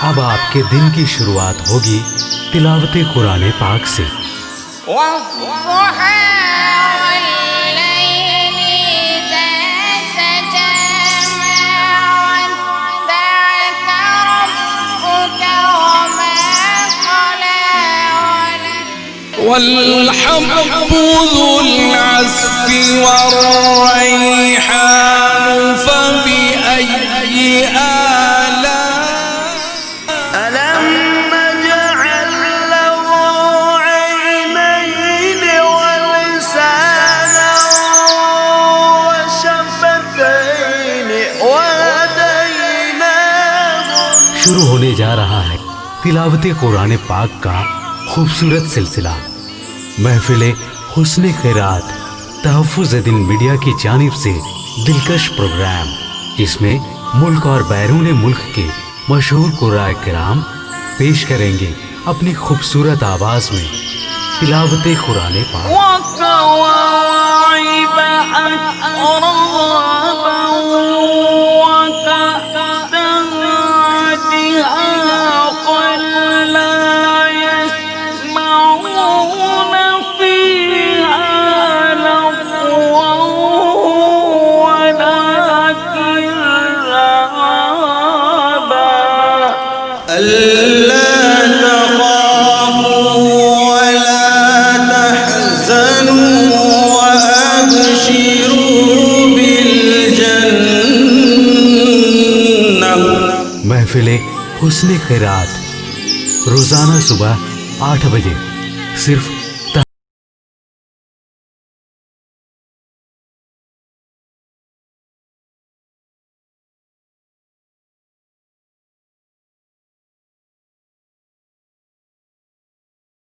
अब आपके दिन की शुरुआत होगी तिलावत कुरान पाक से। शुरू होने जा रहा है तिलावत कुरान पाक का खूबसूरत सिलसिला। महफिले हुस्ने खैरात तहफ़्फ़ुज़ दिन मीडिया की जानिब से दिलकश प्रोग्राम, जिसमें मुल्क और बैरून मुल्क के मशहूर कुर्राए किराम पेश करेंगे अपनी खूबसूरत आवाज़ में तिलावत कुरान पाक। महफिले हुस्ने खैरात रोजाना सुबह 8 बजे सिर्फ